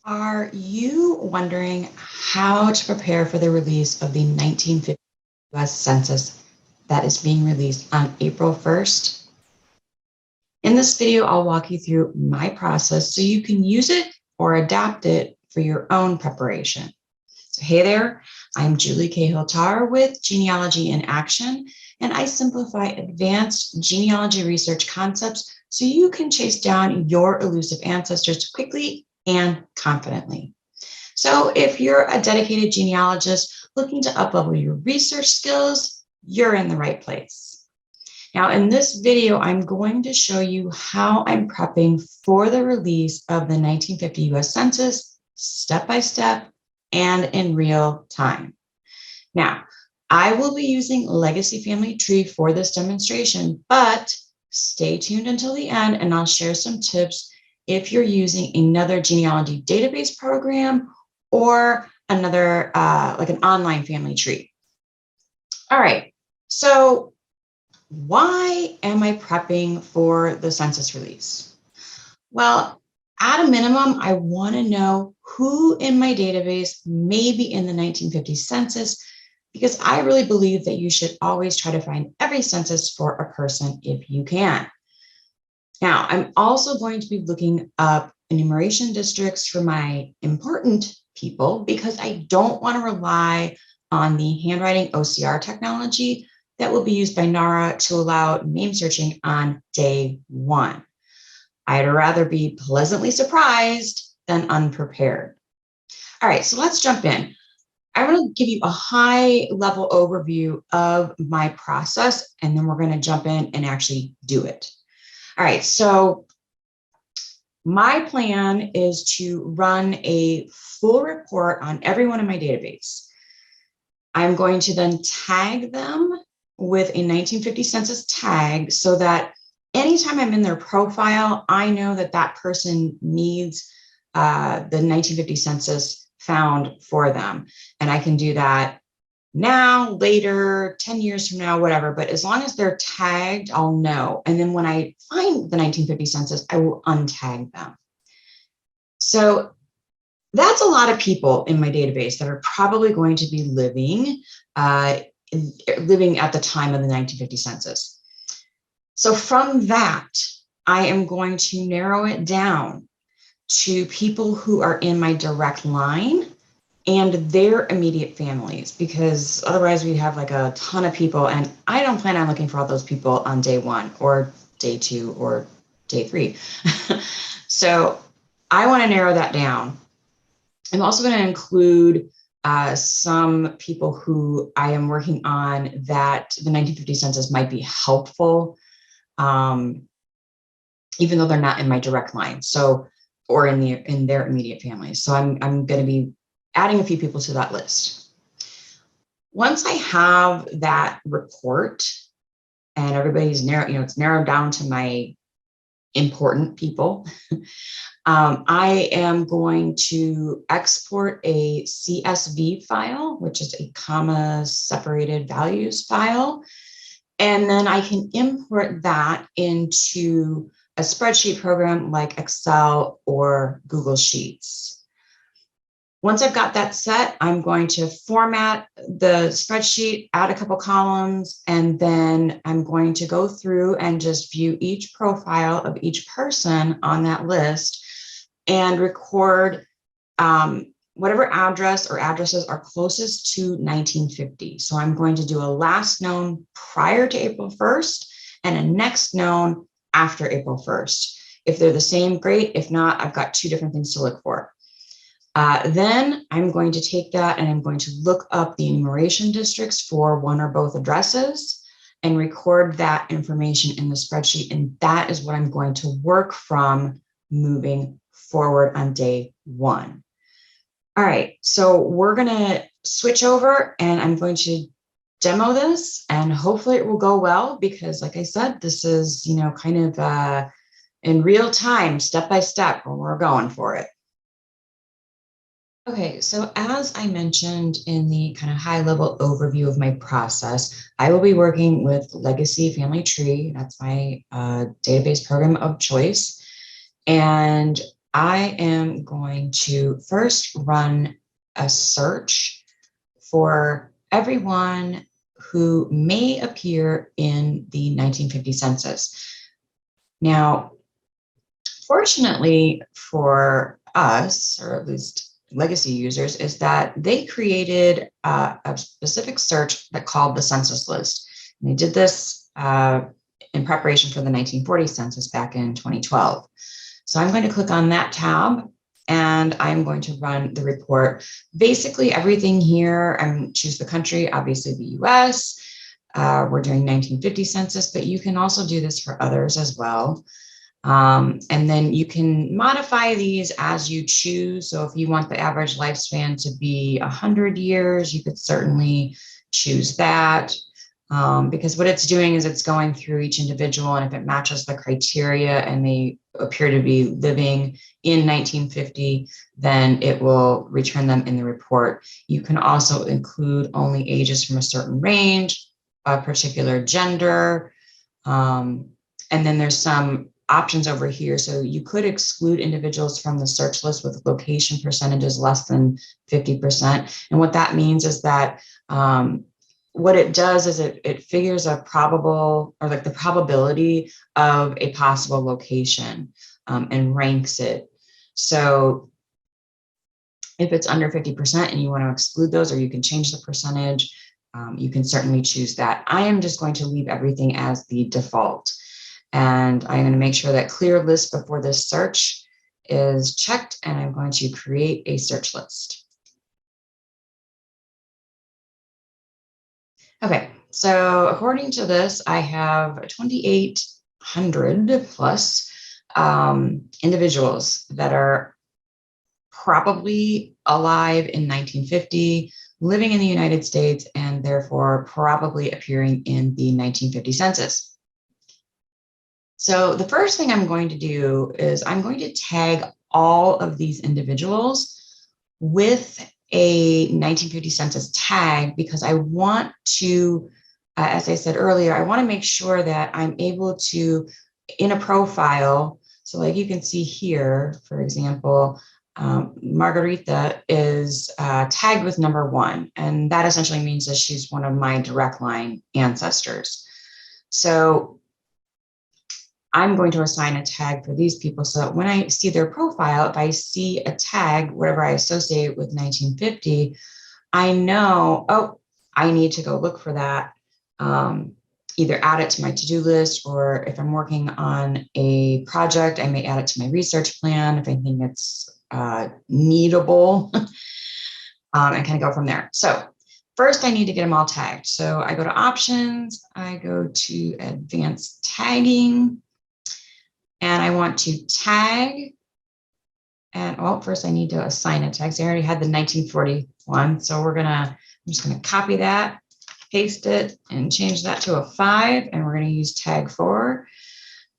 Are you wondering how to prepare for the release of the 1950 US Census that is being released on April 1st? In this video, I'll walk you through my process so you can use it or adapt it for your own preparation. So hey there, I'm Julie Cahill-Tarr with Genealogy in Action, and I simplify advanced genealogy research concepts so you can chase down your elusive ancestors quickly and confidently. So if you're a dedicated genealogist looking to uplevel your research skills, you're in the right place. Now, in this video, I'm going to show you how I'm prepping for the release of the 1950 US Census step by step and in real time. Now, I will be using Legacy Family Tree for this demonstration, but stay tuned until the end and I'll share some tips if you're using another genealogy database program or another, like an online family tree. All right, so why am I prepping for the census release? Well, at a minimum, I want to know who in my database may be in the 1950 census, because I really believe that you should always try to find every census for a person if you can. Now, I'm also going to be looking up enumeration districts for my important people because I don't want to rely on the handwriting OCR technology that will be used by NARA to allow name searching on day one. I'd rather be pleasantly surprised than unprepared. All right, so let's jump in. I'm going to give you a high level overview of my process, and then we're going to jump in and actually do it. All right, so my plan is to run a full report on everyone in my database. I'm going to then tag them with a 1950 census tag so that anytime I'm in their profile, I know that that person needs the 1950 census found for them. And I can do that now, later, 10 years from now, whatever. But as long as they're tagged, I'll know. And then when I find the 1950 census, I will untag them. So that's a lot of people in my database that are probably going to be living at the time of the 1950 census. So from that, I am going to narrow it down to people who are in my direct line and their immediate families, because otherwise we have like a ton of people, and I don't plan on looking for all those people on day one or day two or day three. So I want to narrow that down. I'm also going to include some people who I am working on that the 1950 census might be helpful, even though they're not in my direct line. So, or in their immediate families. So I'm going to be adding a few people to that list. Once I have that report and everybody's it's narrowed down to my important people, I am going to export a CSV file, which is a comma separated values file. And then I can import that into a spreadsheet program like Excel or Google Sheets. Once I've got that set, I'm going to format the spreadsheet, add a couple columns, and then I'm going to go through and just view each profile of each person on that list and record whatever address or addresses are closest to 1950. So I'm going to do a last known prior to April 1st and a next known after April 1st. If they're the same, great. If not, I've got two different things to look for. Then I'm going to take that and I'm going to look up the enumeration districts for one or both addresses and record that information in the spreadsheet. And that is what I'm going to work from moving forward on day one. All right, so we're going to switch over and I'm going to demo this and hopefully it will go well because, like I said, this is, kind of in real time, step by step, when we're going for it. Okay, so as I mentioned in the kind of high level overview of my process, I will be working with Legacy Family Tree. That's my database program of choice. And I am going to first run a search for everyone who may appear in the 1950 census. Now, fortunately for us, or at least legacy users, is that they created a specific search that called the census list. And they did this in preparation for the 1940 census back in 2012. So I'm going to click on that tab and I'm going to run the report. Basically everything here, I'm choose the country, obviously the US. We're doing 1950 census, but you can also do this for others as well. And then you can modify these as you choose. So if you want the average lifespan to be 100 years, you could certainly choose that. Because what it's doing is it's going through each individual, and if it matches the criteria and they appear to be living in 1950, then it will return them in the report. You can also include only ages from a certain range, a particular gender, and then there's some options over here. So you could exclude individuals from the search list with location percentages less than 50%. And what that means is that what it does is it figures a probable, or like the probability of a possible location, and ranks it. So if it's under 50% and you want to exclude those, or you can change the percentage, you can certainly choose that. I am just going to leave everything as the default. And I'm going to make sure that clear list before this search is checked, and I'm going to create a search list. Okay, so according to this, I have 2,800 plus individuals that are probably alive in 1950, living in the United States, and therefore probably appearing in the 1950 census. So the first thing I'm going to do is I'm going to tag all of these individuals with a 1950 census tag, because I want to, as I said earlier, I want to make sure that I'm able to, in a profile, so like you can see here, for example, Margarita is tagged with number 1, and that essentially means that she's one of my direct line ancestors. So I'm going to assign a tag for these people so that when I see their profile, if I see a tag, whatever I associate with 1950, I know, oh, I need to go look for that, either add it to my to-do list, or if I'm working on a project, I may add it to my research plan if I think it's needable, and kind of go from there. So first, I need to get them all tagged. So I go to options, I go to advanced tagging, and I want to tag. And well, first I need to assign a tag. So I already had the 1941. So I'm just gonna copy that, paste it, and change that to a 5. And we're gonna use tag 4.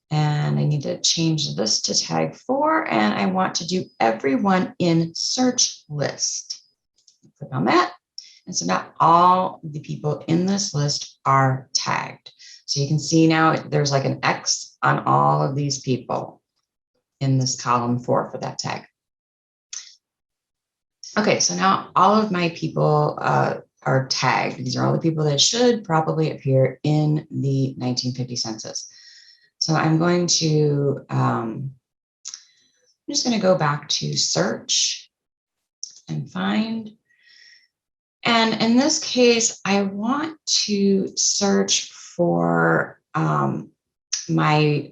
And I need to change this to tag 4. And I want to do everyone in search list. Click on that. And so now all the people in this list are tagged. So you can see now there's like an X on all of these people in this column 4 for that tag. Okay, so now all of my people are tagged. These are all the people that should probably appear in the 1950 census. So I'm going to, I'm just going to go back to search and find. And in this case, I want to search for my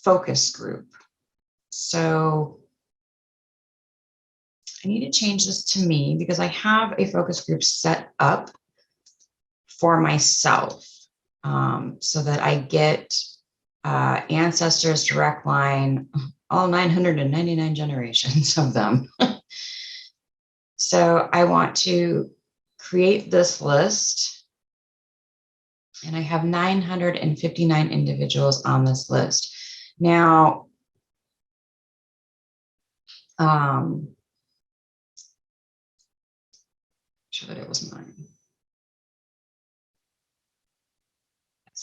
focus group. So I need to change this to me, because I have a focus group set up for myself, so that I get ancestors direct line, all 999 generations of them. So I want to create this list, and I have 959 individuals on this list. Now, sure that it was mine.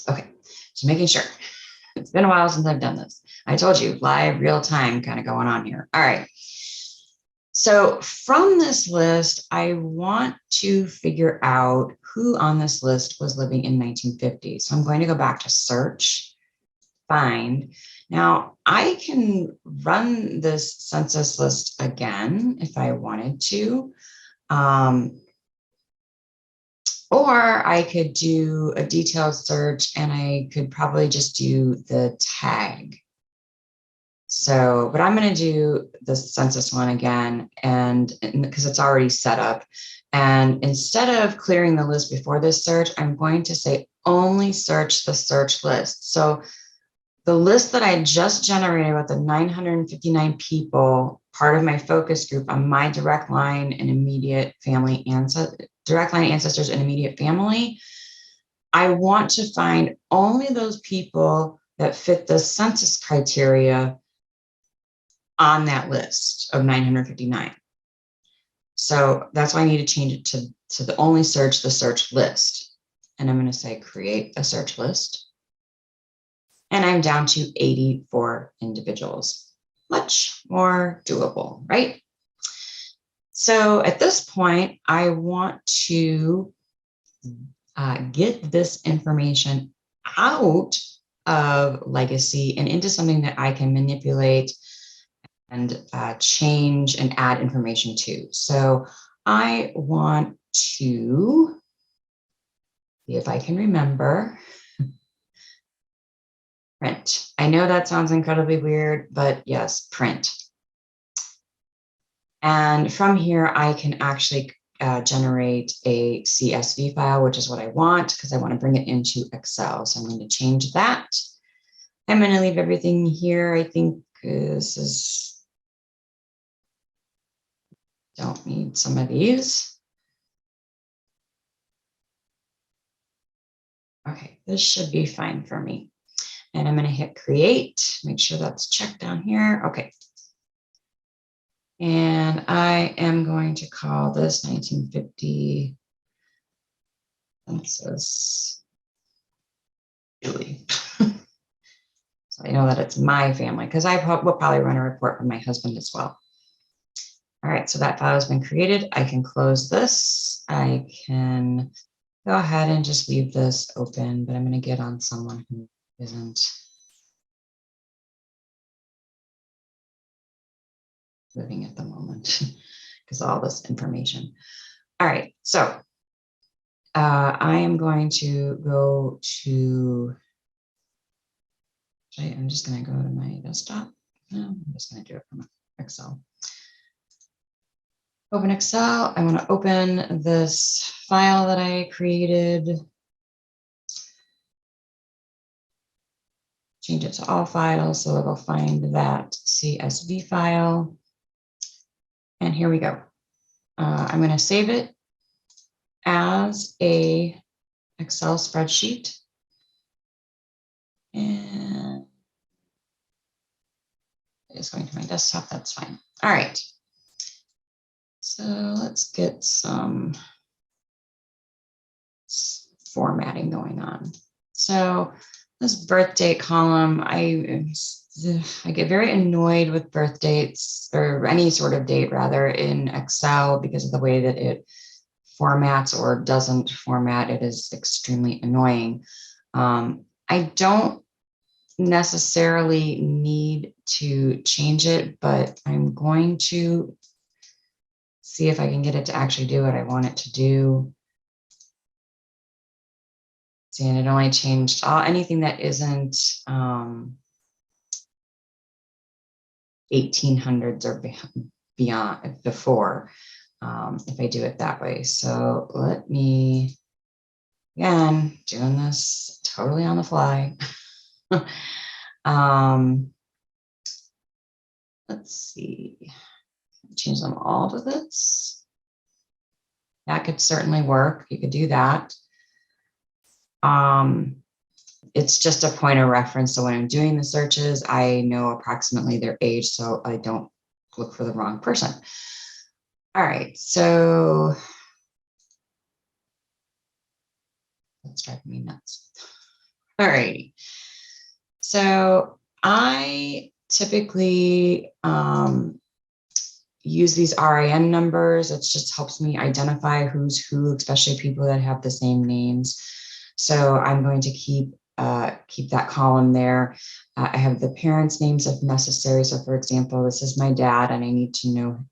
Okay, so making sure. It's been a while since I've done this. I told you, live, real time kind of going on here. All right. So from this list, I want to figure out who on this list was living in 1950. So I'm going to go back to search, find. Now I can run this census list again if I wanted to. Or I could do a detailed search and I could probably just do the tag. So, but I'm going to do the census one again, and because it's already set up. And instead of clearing the list before this search, I'm going to say only search the search list. So the list that I just generated with the 959 people, part of my focus group on my direct line and immediate family direct line ancestors and immediate family, I want to find only those people that fit the census criteria on that list of 959. So that's why I need to change it to the only search the search list. And I'm going to say create a search list. And I'm down to 84 individuals. Much more doable, right? So at this point, I want to get this information out of legacy and into something that I can manipulate and change and add information to. So I want to see if I can remember. Print. I know that sounds incredibly weird, but yes, print. And from here, I can actually generate a CSV file, which is what I want because I want to bring it into Excel. So I'm going to change that. I'm going to leave everything here. I think this is, don't need some of these. Okay, this should be fine for me. And I'm going to hit create, make sure that's checked down here. Okay. And I am going to call this 1950 census Julie. So I know that it's my family because I will probably run a report for my husband as well. All right, so that file has been created. I can close this. I can go ahead and just leave this open, but I'm going to get on someone who isn't living at the moment because all this information. All right, so I am going to go to, I'm just going to go to my desktop. No, I'm just going to do it from Excel. Open Excel. I want to open this file that I created. Change it to all files. So I'll find that CSV file. And here we go. I'm going to save it as a Excel spreadsheet. And it's going to my desktop. That's fine. All right. So let's get some formatting going on. So this birth date column, I get very annoyed with birth dates or any sort of date rather in Excel because of the way that it formats or doesn't format. It is extremely annoying. I don't necessarily need to change it, but I'm going to see if I can get it to actually do what I want it to do. See, and it only changed anything that isn't 1800s or beyond before, if I do it that way. So let me, again, doing this totally on the fly. Let's see, change them all to this. That could certainly work. You could do that. It's just a point of reference. So when I'm doing the searches, I know approximately their age, so I don't look for the wrong person. All right, so that's driving me nuts. All righty. So I typically use these RIN numbers. It just helps me identify who's who, especially people that have the same names. So I'm going to keep that column there. I have the parents' names if necessary. So for example, this is my dad, and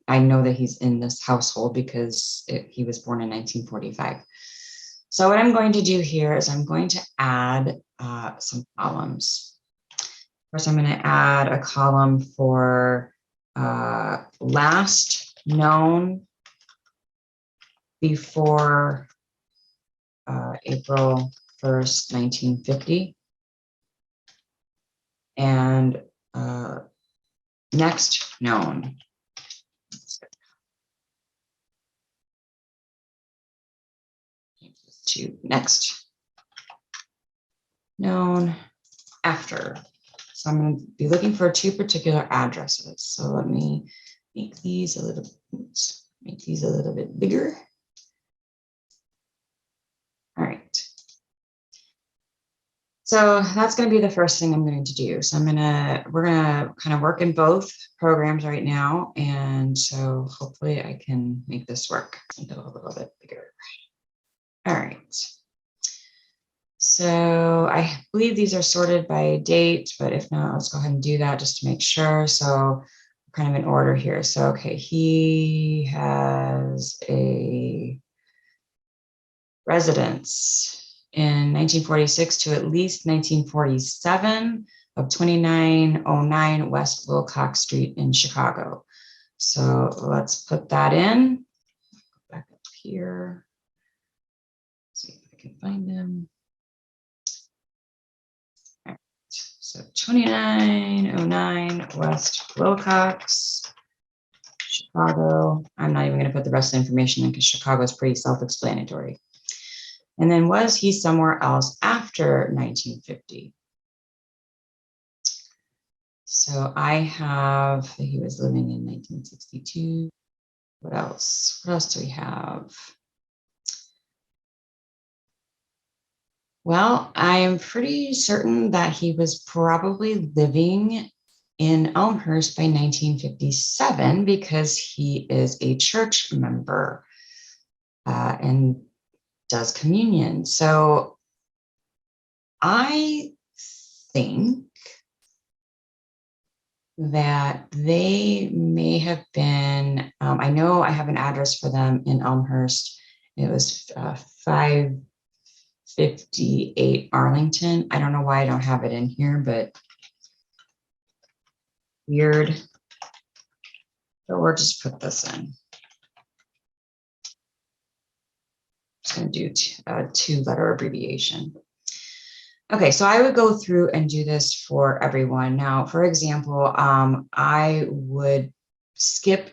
I know that he's in this household because he was born in 1945. So what I'm going to do here is I'm going to add some columns. First, I'm going to add a column for last known before April 1st, 1950. And next known. To next known after. So I'm going to be looking for two particular addresses. So let me make these a little bit bigger. All right. So that's going to be the first thing I'm going to do. So we're going to kind of work in both programs right now. And so hopefully I can make this work. Make it a little bit bigger. All right. So I believe these are sorted by date, but if not, let's go ahead and do that just to make sure. So kind of in order here. So, okay, he has a residence in 1946 to at least 1947 of 2909 West Wilcox Street in Chicago. So let's put that in. Back up here. See if I can find him. So 2909 West Wilcox, Chicago. I'm not even going to put the rest of the information in because Chicago is pretty self-explanatory. And then was he somewhere else after 1950? So I have, he was living in 1962. What else? What else do we have? Well, I'm pretty certain that he was probably living in Elmhurst by 1957 because he is a church member and does communion. So I think that they may have been, I know I have an address for them in Elmhurst. It was 558 Arlington. I don't know why I don't have it in here, but weird. So we'll just put this in. Just going to do a two-letter abbreviation. Okay, so I would go through and do this for everyone. Now, for example, I would skip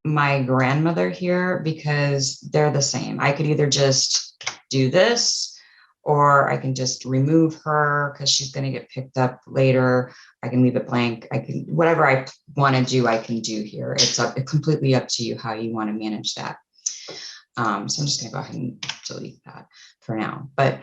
my grandmother here because they're the same. I could either just do this or I can just remove her because she's going to get picked up later. I can leave it blank. I can, whatever I want to do, I can do here. It's completely up to you how you want to manage that. So I'm just going to go ahead and delete that for now. But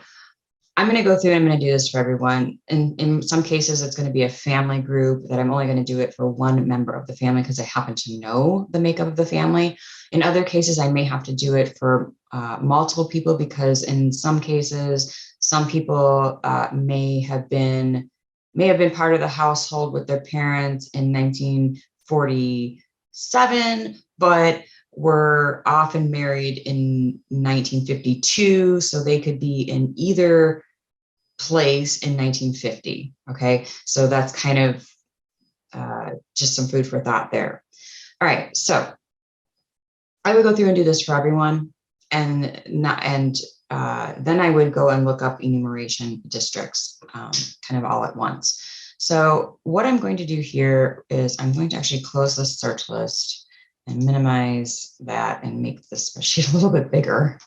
I'm going to go through and I'm going to do this for everyone. In some cases, it's going to be a family group that I'm only going to do it for one member of the family because I happen to know the makeup of the family. In other cases, I may have to do it for multiple people because in some cases, some people may have been part of the household with their parents in 1947, but were often married in 1952, so they could be in either place in 1950. Okay, so that's kind of just some food for thought there. All right, so I would go through and do this for everyone, and then I would go and look up enumeration districts kind of all at once. So what I'm going to do here is I'm going to actually close this search list and minimize that and make this spreadsheet a little bit bigger.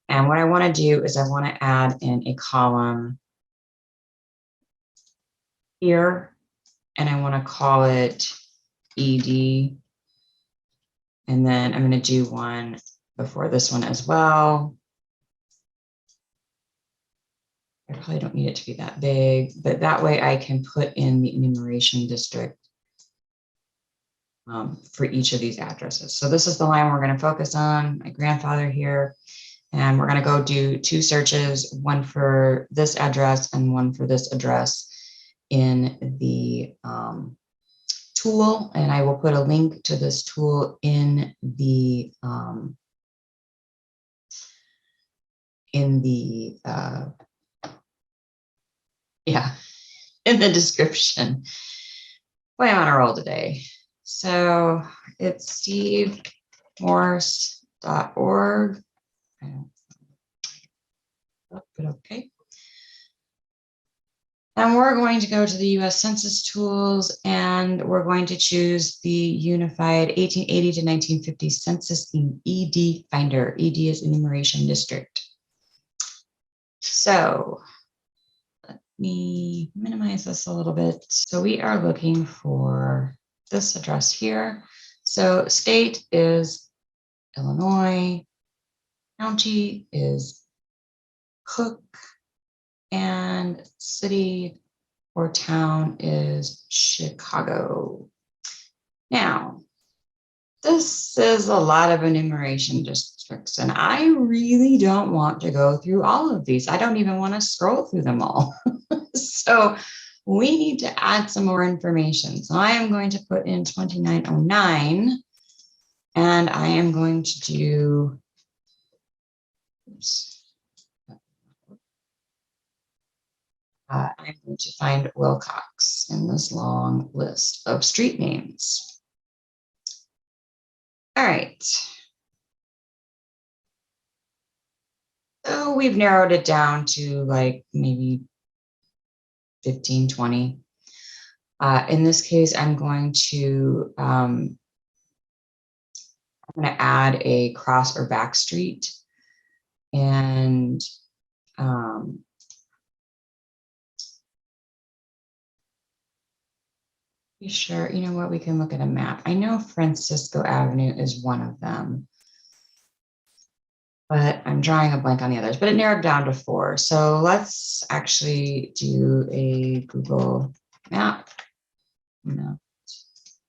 And what I want to do is I want to add in a column here, and I want to call it ED. And then I'm going to do one before this one as well. I probably don't need it to be that big, but that way I can put in the enumeration district for each of these addresses. So this is the line we're going to focus on, my grandfather here, and we're going to go do 2 searches, one for this address and one for this address in the tool, and I will put a link to this tool in the description. Boy, I'm on a roll today. So it's stevemorse.org. But okay. And we're going to go to the US Census tools, and we're going to choose the Unified 1880 to 1950 Census ED Finder. ED is enumeration district. So let me minimize this a little bit. So we are looking for this address here. So state is Illinois, county is Cook, and city or town is Chicago. Now, this is a lot of enumeration districts, and I really don't want to go through all of these. I don't even want to scroll through them all. So we need to add some more information. So I am going to put in 2909, and I am going to do, oops. I'm going to find Wilcox in this long list of street names. All right. So we've narrowed it down to like maybe 15, 20. In this case, I'm going to add a cross or back street, and be sure, you know what, we can look at a map. I know Francisco Avenue is one of them, but I'm drawing a blank on the others, but it narrowed down to 4. So let's actually do a Google map. No,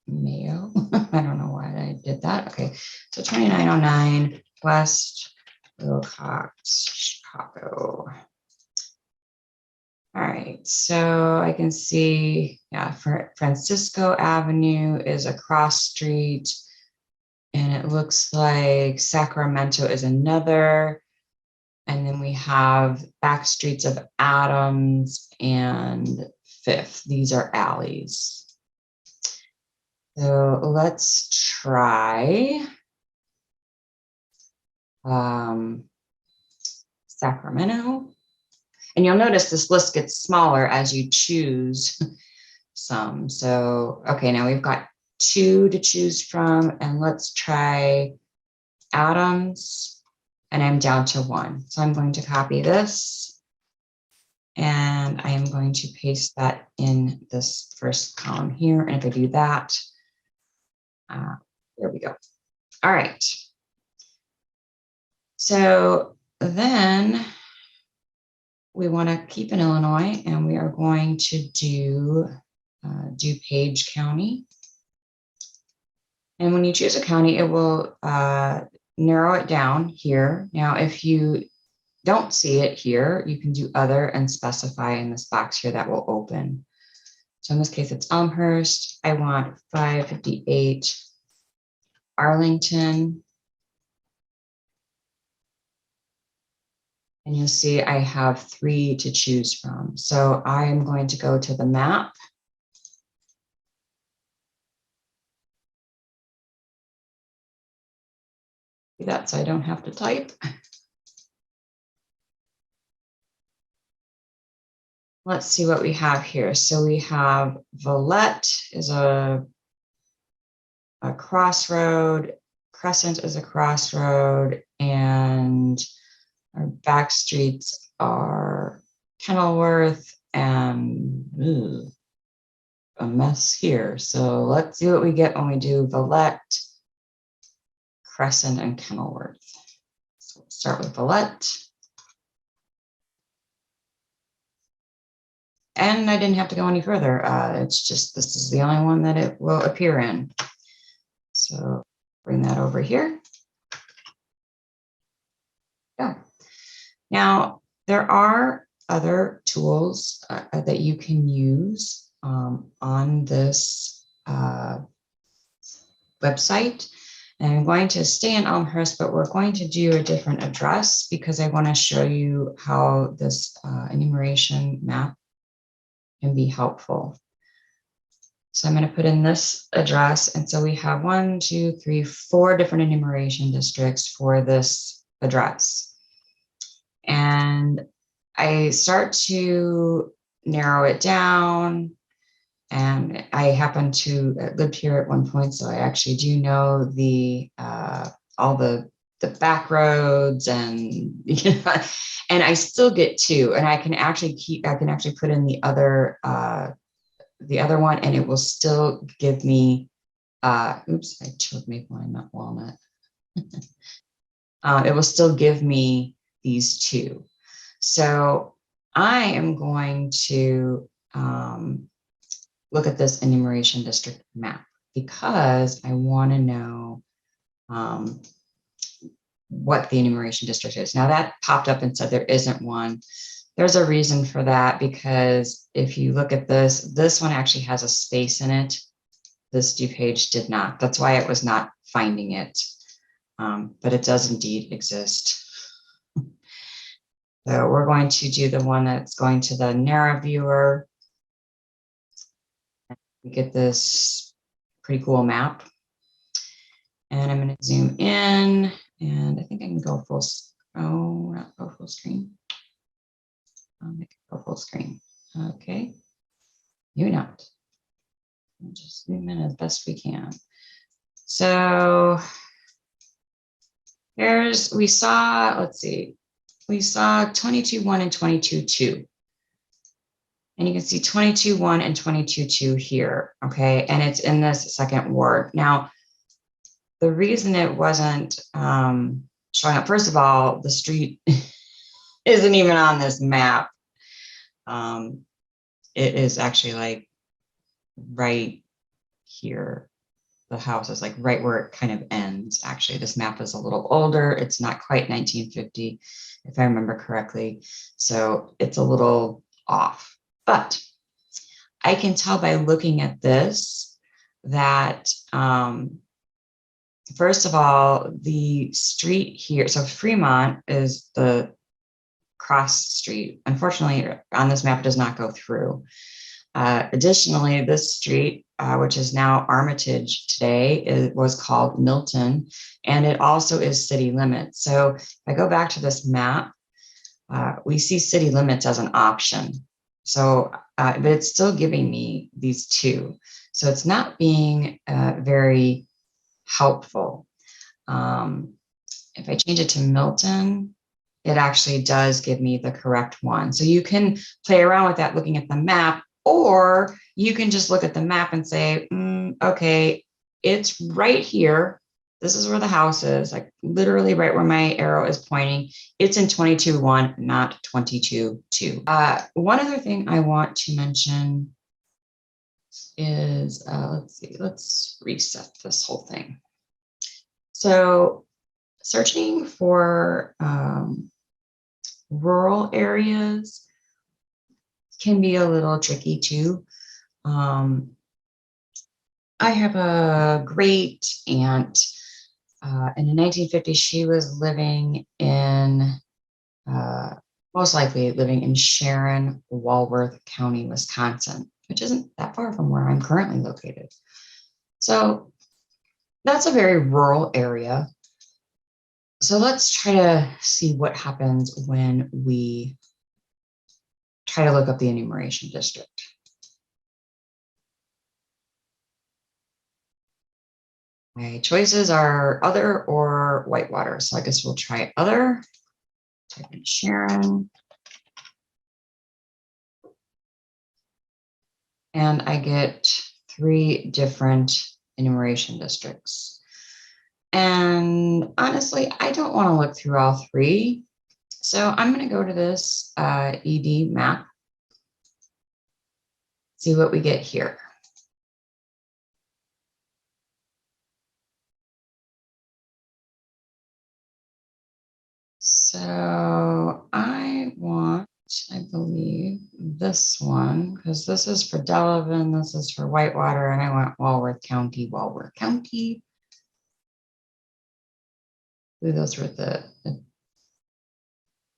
Mayo. I don't know why I did that. Okay, so 2909 West Wilcox, Chicago. All right, so I can see, yeah, for Francisco Avenue is a cross street, and it looks like Sacramento is another. And then we have back streets of Adams and Fifth. These are alleys. So let's try Sacramento. And you'll notice this list gets smaller as you choose some. So, okay, now we've got 2 to choose from, and let's try Adams, and I'm down to 1. So I'm going to copy this, and I am going to paste that in this first column here. And if I do that, there we go. All right. So then we want to keep in Illinois, and we are going to do DuPage County. And when you choose a county, it will narrow it down here. Now, if you don't see it here, you can do other and specify in this box here that will open. So in this case, it's Elmhurst. I want 558 Arlington. And you'll see I have 3 to choose from. So I'm going to go to the map. Do that so I don't have to type. Let's see what we have here. So we have Villette is a crossroad, Crescent is a crossroad, and our back streets are Kenilworth and a mess here. So let's see what we get when we do Villette, Crescent, and Kenilworth. So we'll start with Villette. And I didn't have to go any further. It's just, this is the only one that it will appear in. So bring that over here. Yeah. Now, there are other tools that you can use on this website. And I'm going to stay in Elmhurst, but we're going to do a different address because I want to show you how this enumeration map can be helpful. So I'm going to put in this address. And so we have 1, 2, 3, 4 different enumeration districts for this address. And I start to narrow it down. And I happen to lived here at one point, so I actually do know the all the back roads, and and I still get 2, and I can actually put in the other one, and it will still give me. Oops, I chose maple and not walnut. It will still give me these 2. So I am going to look at this enumeration district map because I want to know what the enumeration district is. Now that popped up and said there isn't one. There's a reason for that, because if you look at this one actually has a space in it. This DuPage did not. That's why it was not finding it. But it does indeed exist. So we're going to do the one that's going to the narrow viewer. We get this pretty cool map. And I'm going to zoom in, and I think I can go full, not go full screen. I'll make it go full screen. Okay. You not. We'll just zoom in as best we can. So we saw 22.1 and 22.2. And you can see 22.1 and 22.2 here, okay? And it's in this second ward. Now, the reason it wasn't showing up, first of all, the street isn't even on this map. It is actually like right here. The house is like right where it kind of ends. Actually, this map is a little older. It's not quite 1950, if I remember correctly. So it's a little off. But I can tell by looking at this that, first of all, the street here, so Fremont is the cross street. Unfortunately, on this map, it does not go through. Additionally, this street, which is now Armitage today, it was called Milton, and it also is city limits. So if I go back to this map, we see city limits as an option. So, but it's still giving me these 2. So it's not being very helpful. If I change it to Milton, it actually does give me the correct one. So you can play around with that looking at the map, or you can just look at the map and say, okay, it's right here. This is where the house is, like literally right where my arrow is pointing. It's in 22.1, not 22.2. One other thing I want to mention is, let's reset this whole thing. So searching for rural areas can be a little tricky too. I have a great aunt, in the 1950s, she was living in, most likely living in Sharon, Walworth County, Wisconsin, which isn't that far from where I'm currently located. So that's a very rural area. So let's try to see what happens when we try to look up the enumeration district. My choices are other or Whitewater. So I guess we'll try other. Type in Sharon. And I get 3 different enumeration districts. And honestly, I don't want to look through all 3. So I'm going to go to this ED map. see what we get here. So I want, I believe, this one, because this is for Delavan, this is for Whitewater, and I want Walworth County, Walworth County. Those were the let's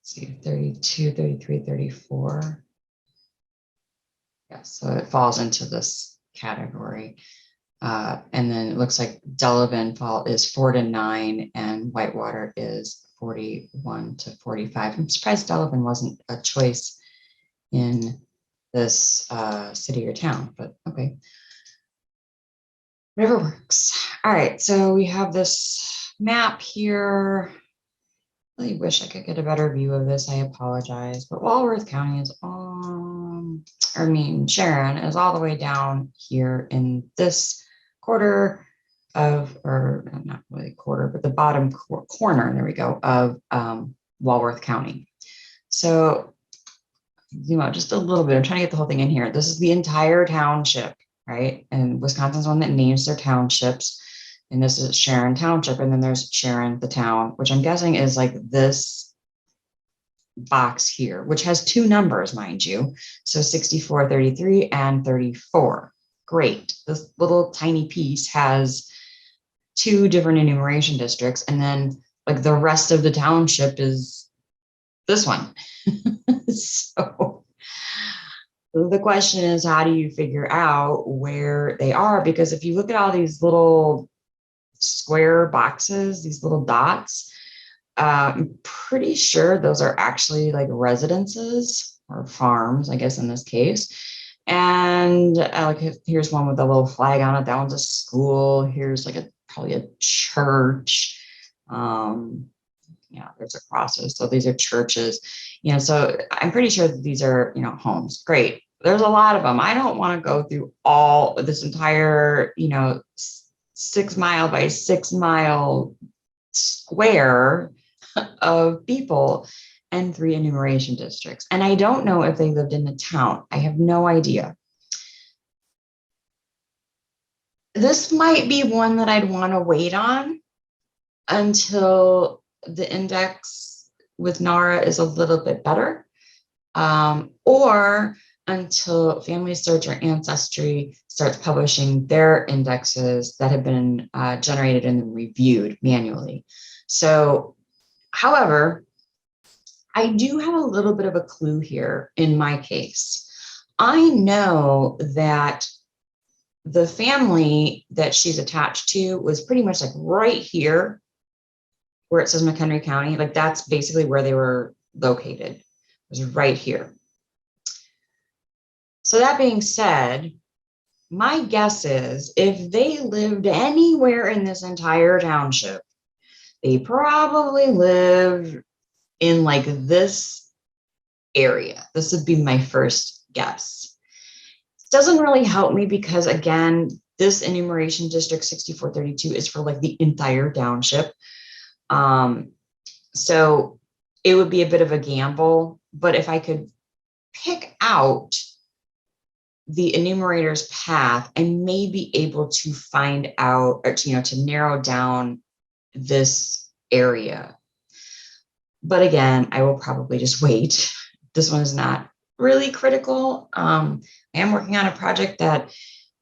see, 32, 33, 34. Yeah, so it falls into this category. And then it looks like Delavan fall is 4 to 9 and Whitewater is 41 to 45. I'm surprised Delavan wasn't a choice in this city or town, but okay. Whatever works. All right, so we have this map here. I really wish I could get a better view of this. I apologize, but Walworth County is Sharon is all the way down here in this quarter of, or not really quarter, but the bottom corner, there we go, of Walworth County. So zoom out just a little bit. I'm trying to get the whole thing in here. This is the entire township, right? And Wisconsin's one that names their townships. And this is Sharon Township. And then there's Sharon, the town, which I'm guessing is like this box here, which has two numbers, mind you. So 64, 33, and 34. Great. This little tiny piece has two different enumeration districts. And then like the rest of the township is this one. So the question is, how do you figure out where they are? Because if you look at all these little square boxes, these little dots, I'm pretty sure those are actually like residences or farms, I guess in this case. And like here's one with a little flag on it. That one's a school. Here's like probably a church. Yeah, there's a crosses. So these are churches, so I'm pretty sure that these are, homes. Great. There's a lot of them. I don't want to go through all this entire, 6 mile by 6 mile square of people and 3 enumeration districts. And I don't know if they lived in the town. I have no idea. This might be one that I'd want to wait on until the index with NARA is a little bit better, or until Family Search or Ancestry starts publishing their indexes that have been generated and then reviewed manually. So, however, I do have a little bit of a clue here in my case. I know that the family that she's attached to was pretty much like right here where it says McHenry County. Like that's basically where they were located. It was right here. So that being said, my guess is if they lived anywhere in this entire township, they probably live in like this area. This would be my first guess. It doesn't really help me because again, this enumeration district 6432 is for like the entire township. So it would be a bit of a gamble, but if I could pick out the enumerator's path, I may be able to find out, or to narrow down this area. But again, I will probably just wait. This one is not really critical. I am working on a project that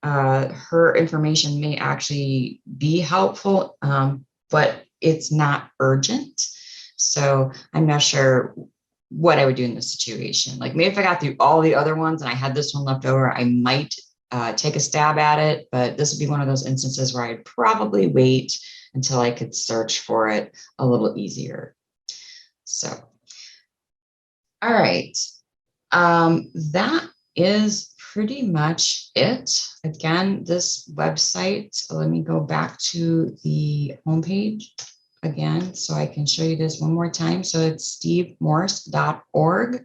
her information may actually be helpful, but it's not urgent. So I'm not sure what I would do in this situation. Like maybe if I got through all the other ones and I had this one left over, I might take a stab at it, but this would be one of those instances where I'd probably wait until I could search for it a little easier. So, all right. That is pretty much it. Again, this website, let me go back to the homepage again so I can show you this one more time. So it's stevemorse.org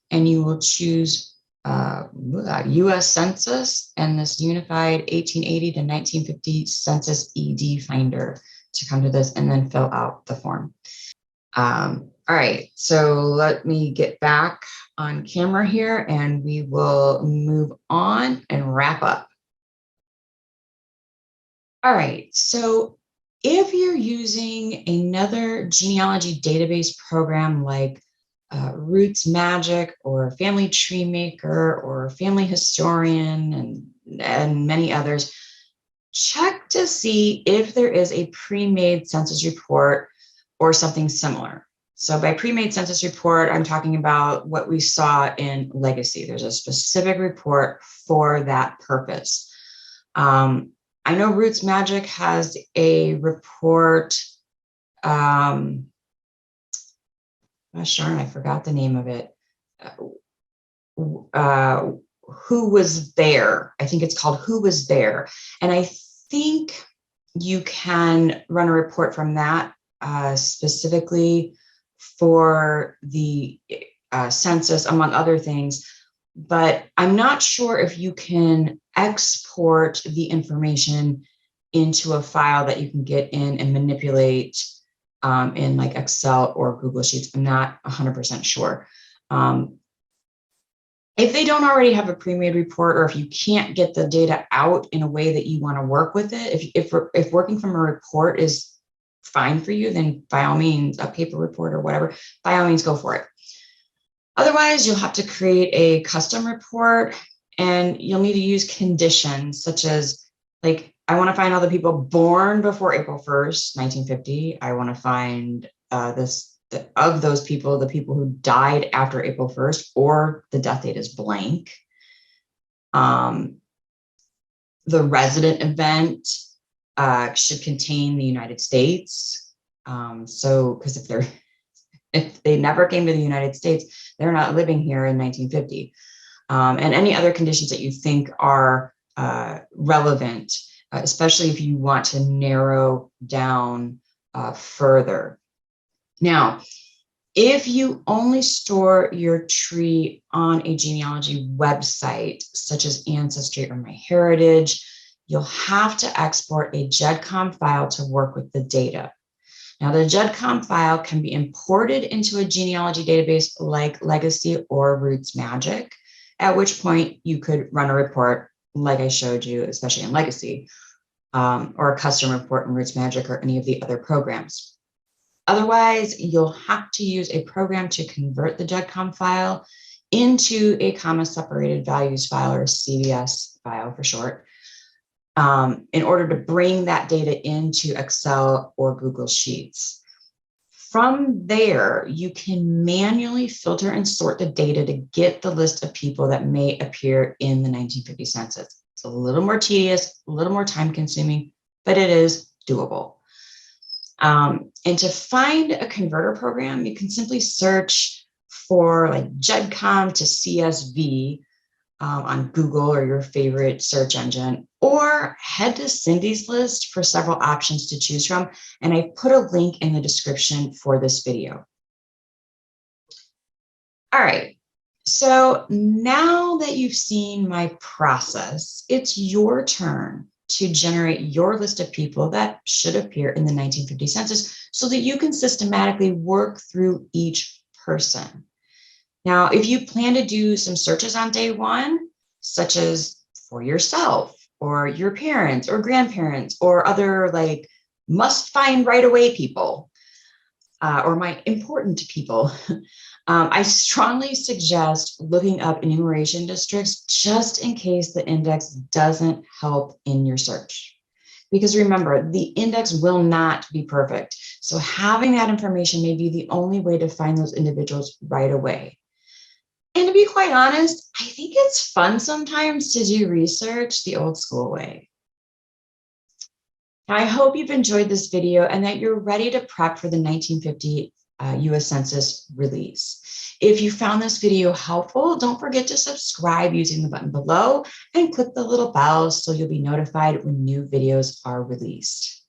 and you will choose US Census and this Unified 1880 to 1950 Census ED Finder to come to this and then fill out the form. All All right, so let me get back on camera here and we will move on and wrap up. All right, so if you're using another genealogy database program like Roots Magic or Family Tree Maker or Family Historian and many others, check to see if there is a pre-made census report or something similar. So by pre-made census report, I'm talking about what we saw in Legacy. There's a specific report for that purpose. I know Roots Magic has a report. Gosh darn, I forgot the name of it. Who Was There? I think it's called Who Was There. And I think you can run a report from that specifically for the census, among other things. But I'm not sure if you can export the information into a file that you can get in and manipulate in like Excel or Google Sheets. I'm not 100% sure. If they don't already have a pre-made report, or if you can't get the data out in a way that you want to work with it, if working from a report is fine for you, then by all means, a paper report or whatever, by all means, go for it. Otherwise, you'll have to create a custom report and you'll need to use conditions such as, like, I want to find all the people born before April 1st, 1950. I want to find of those people, the people who died after April 1st, or the death date is blank. The resident event should contain the United States. So, because if they never came to the United States, they're not living here in 1950. And any other conditions that you think are relevant, especially if you want to narrow down further. Now, if you only store your tree on a genealogy website, such as Ancestry or MyHeritage, you'll have to export a GEDCOM file to work with the data. Now, the GEDCOM file can be imported into a genealogy database like Legacy or Roots Magic, at which point you could run a report like I showed you, especially in Legacy, or a custom report in Roots Magic or any of the other programs. Otherwise, you'll have to use a program to convert the GEDCOM file into a comma-separated values file, or CVS file for short, in order to bring that data into Excel or Google Sheets. From there, you can manually filter and sort the data to get the list of people that may appear in the 1950 census. It's a little more tedious, a little more time-consuming, but it is doable. And to find a converter program, you can simply search for like GEDCOM to CSV on Google or your favorite search engine, or head to Cindy's list for several options to choose from. And I put a link in the description for this video. All right, so now that you've seen my process, it's your turn to generate your list of people that should appear in the 1950 census so that you can systematically work through each person. Now, if you plan to do some searches on day one, such as for yourself or your parents or grandparents or other like must find right away people or my important people, I strongly suggest looking up enumeration districts just in case the index doesn't help in your search. Because remember, the index will not be perfect. So having that information may be the only way to find those individuals right away. And to be quite honest, I think it's fun sometimes to do research the old school way. Now, I hope you've enjoyed this video and that you're ready to prep for the 1950 US Census release. If you found this video helpful, don't forget to subscribe using the button below and click the little bell so you'll be notified when new videos are released.